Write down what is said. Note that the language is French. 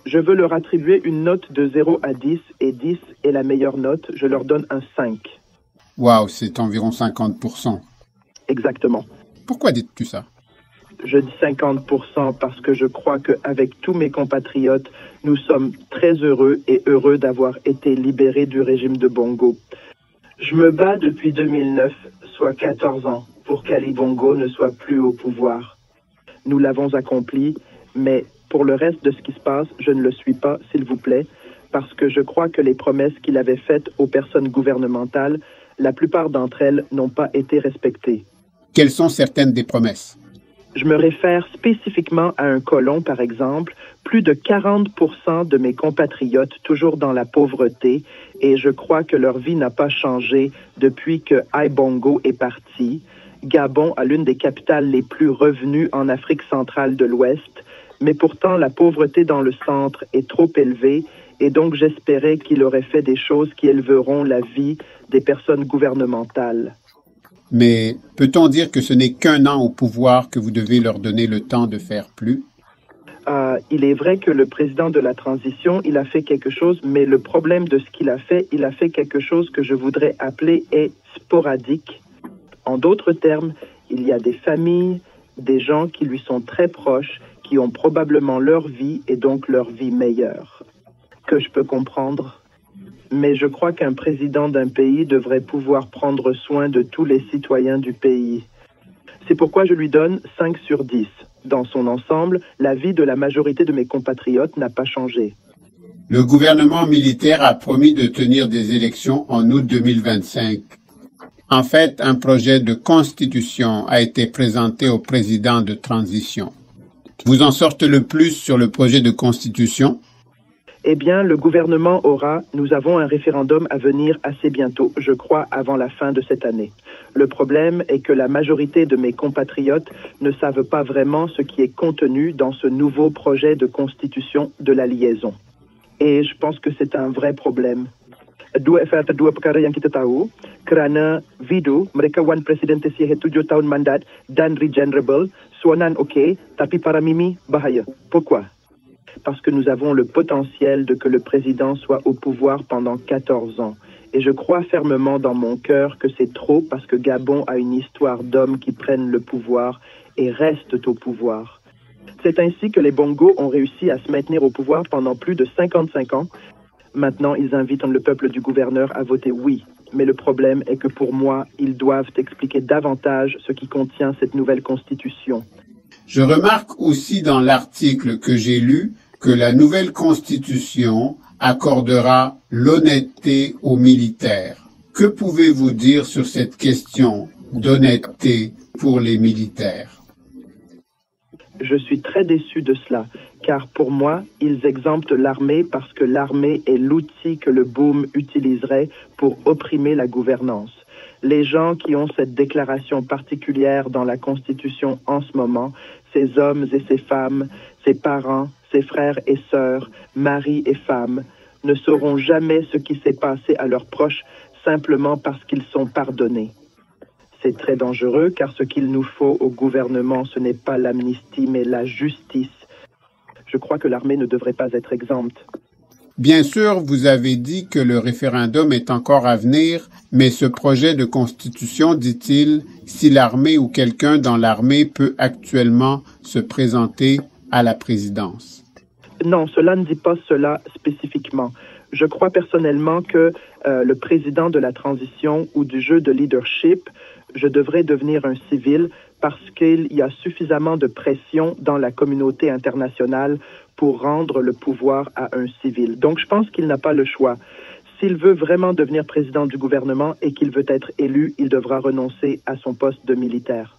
Je veux leur attribuer une note de 0 à 10 et 10 est la meilleure note. Je leur donne un 5. Waouh, c'est environ 50%. Exactement. Pourquoi dites-tu ça? Je dis 50% parce que je crois qu'avec tous mes compatriotes, nous sommes très heureux et heureux d'avoir été libérés du régime de Bongo. Je me bats depuis 2009, soit 14 ans, pour qu'Ali Bongo ne soit plus au pouvoir. Nous l'avons accompli, mais pour le reste de ce qui se passe, je ne le suis pas, s'il vous plaît, parce que je crois que les promesses qu'il avait faites aux personnes gouvernementales, la plupart d'entre elles n'ont pas été respectées. Quelles sont certaines des promesses? Je me réfère spécifiquement à un colon, par exemple, plus de 40% de mes compatriotes toujours dans la pauvreté, et je crois que leur vie n'a pas changé depuis que Ali Bongo est parti. Gabon a l'une des capitales les plus revenues en Afrique centrale de l'Ouest, mais pourtant la pauvreté dans le centre est trop élevée, et donc j'espérais qu'il aurait fait des choses qui élèveront la vie des personnes gouvernementales. Mais peut-on dire que ce n'est qu'un an au pouvoir que vous devez leur donner le temps de faire plus? Il est vrai que le président de la transition, il a fait quelque chose, mais le problème de ce qu'il a fait, il a fait quelque chose que je voudrais appeler est sporadique. En d'autres termes, il y a des familles, des gens qui lui sont très proches, qui ont probablement leur vie et donc leur vie meilleure, que je peux comprendre. Mais je crois qu'un président d'un pays devrait pouvoir prendre soin de tous les citoyens du pays. C'est pourquoi je lui donne 5 sur 10. Dans son ensemble, la vie de la majorité de mes compatriotes n'a pas changé. Le gouvernement militaire a promis de tenir des élections en août 2025. En fait, un projet de constitution a été présenté au président de transition. Vous en sortez le plus sur le projet de constitution? Eh bien, le gouvernement nous avons un référendum à venir assez bientôt, je crois avant la fin de cette année. Le problème est que la majorité de mes compatriotes ne savent pas vraiment ce qui est contenu dans ce nouveau projet de constitution de la liaison. Et je pense que c'est un vrai problème. Dua perkara yang kita tahu, kerana Vidu, mereka wan presiden tersihat 7 tahun mandat dan regenerable, suanan okey, tapi para mimi bahaya. Pourquoi? Parce que nous avons le potentiel de que le président soit au pouvoir pendant 14 ans. Et je crois fermement dans mon cœur que c'est trop parce que Gabon a une histoire d'hommes qui prennent le pouvoir et restent au pouvoir. C'est ainsi que les Bongo ont réussi à se maintenir au pouvoir pendant plus de 55 ans. Maintenant, ils invitent le peuple du gouverneur à voter oui. Mais le problème est que pour moi, ils doivent expliquer davantage ce qui contient cette nouvelle constitution. Je remarque aussi dans l'article que j'ai lu que la nouvelle constitution accordera l'honnêteté aux militaires. Que pouvez-vous dire sur cette question d'honnêteté pour les militaires? Je suis très déçu de cela, car pour moi, ils exemptent l'armée parce que l'armée est l'outil que le boom utiliserait pour opprimer la gouvernance. Les gens qui ont cette déclaration particulière dans la Constitution en ce moment, ces hommes et ces femmes, ces parents, ces frères et sœurs, maris et femmes, ne sauront jamais ce qui s'est passé à leurs proches simplement parce qu'ils sont pardonnés. C'est très dangereux car ce qu'il nous faut au gouvernement, ce n'est pas l'amnistie mais la justice. Je crois que l'armée ne devrait pas être exempte. Bien sûr, vous avez dit que le référendum est encore à venir, mais ce projet de constitution, dit-il, si l'armée ou quelqu'un dans l'armée peut actuellement se présenter à la présidence. Non, cela ne dit pas cela spécifiquement. Je crois personnellement que le président de la transition ou du jeu de leadership, je devrais devenir un civil parce qu'il y a suffisamment de pression dans la communauté internationale pour rendre le pouvoir à un civil. Donc, je pense qu'il n'a pas le choix. S'il veut vraiment devenir président du gouvernement et qu'il veut être élu, il devra renoncer à son poste de militaire.